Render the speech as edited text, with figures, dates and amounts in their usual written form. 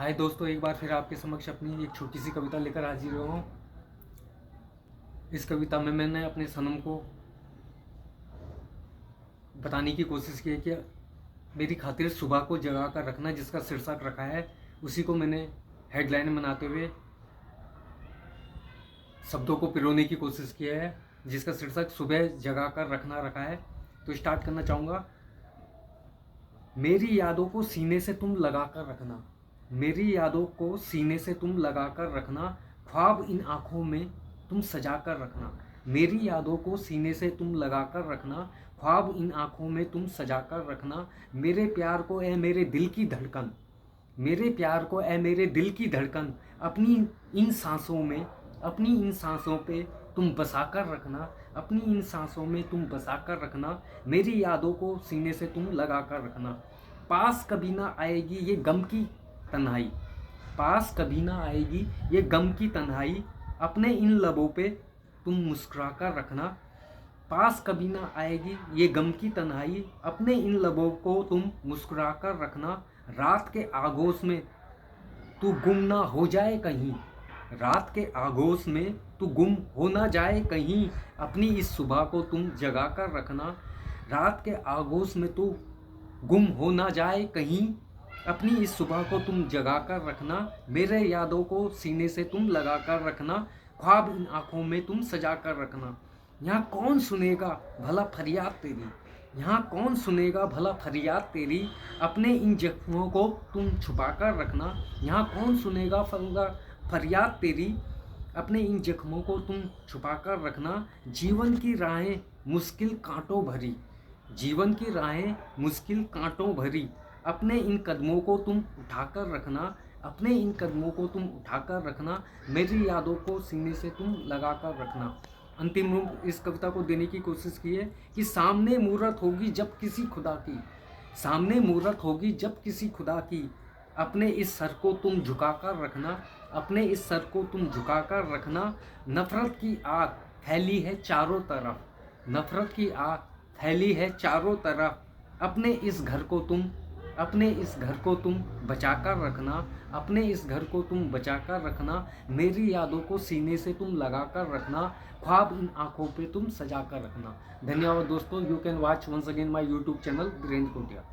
हाय दोस्तों, एक बार फिर आपके समक्ष अपनी एक छोटी सी कविता लेकर हाजिर हुआ हूँ। इस कविता में मैंने अपने सनम को बताने की कोशिश की है कि मेरी खातिर सुबह को जगा कर रखना, जिसका शीर्षक रखा है, उसी को मैंने हेडलाइन बनाते हुए शब्दों को पिरोने की कोशिश की है, जिसका शीर्षक सुबह जगा कर रखना रखा है। तो स्टार्ट करना चाहूँगा। मेरी यादों को सीने से तुम लगा कर रखना, मेरी यादों को सीने से तुम लगा कर रखना, ख्वाब इन आँखों में तुम सजा कर रखना। मेरी यादों को सीने से तुम लगा कर रखना, ख्वाब इन आँखों में तुम सजा कर रखना। मेरे प्यार को ए मेरे दिल की धड़कन, मेरे प्यार को ए मेरे दिल की धड़कन, अपनी इन सांसों में, अपनी इन सांसों पे तुम बसा कर रखना, अपनी इन सांसों में तुम बसा कर रखना। मेरी यादों को सीने से तुम लगा कर रखना। पास कभी ना आएगी ये गम की तन्हाई, पास कभी ना आएगी ये गम की तन्हाई, अपने इन लबों पे तुम मुस्कुरा कर रखना। पास कभी ना आएगी ये गम की तन्हाई, अपने इन लबों को तुम मुस्कुरा कर रखना। रात के आगोश में तू गुम ना हो जाए कहीं, रात के आगोश में तू गुम हो ना जाए कहीं, अपनी इस सुबह को तुम जगा कर रखना। रात के आगोश में तू गुम हो ना जाए कहीं, अपनी इस सुबह को तुम जगा कर रखना। मेरे यादों को सीने से तुम लगा कर रखना, ख्वाब इन आँखों में तुम सजा कर रखना। यहाँ कौन सुनेगा भला फरियाद तेरी, यहाँ कौन सुनेगा भला फरियाद तेरी, अपने इन जख्मों को तुम छुपा कर रखना। यहाँ कौन सुनेगा फरियाद तेरी, अपने इन जख्मों को तुम छुपा कर रखना। जीवन की राहें मुश्किल कांटों भरी, जीवन की राहें मुश्किल कांटों भरी, अपने इन कदमों को तुम उठाकर रखना, अपने इन कदमों को तुम उठाकर रखना। मेरी यादों को सीने से तुम लगा कर रखना। अंतिम रूप इस कविता को देने की कोशिश की है कि सामने मूरत होगी जब किसी खुदा की, सामने मूरत होगी जब किसी खुदा की, अपने इस सर को तुम झुका कर रखना, अपने इस सर को तुम झुका कर रखना। नफ़रत की आग फैली है चारों तरफ, नफ़रत की आग फैली है चारों तरफ, अपने इस घर को तुम, अपने इस घर को तुम बचा कर रखना, अपने इस घर को तुम बचा कर रखना। मेरी यादों को सीने से तुम लगा कर रखना, ख्वाब इन आँखों पे तुम सजा कर रखना। धन्यवाद दोस्तों। You can watch once again my YouTube channel Virendra Kotia.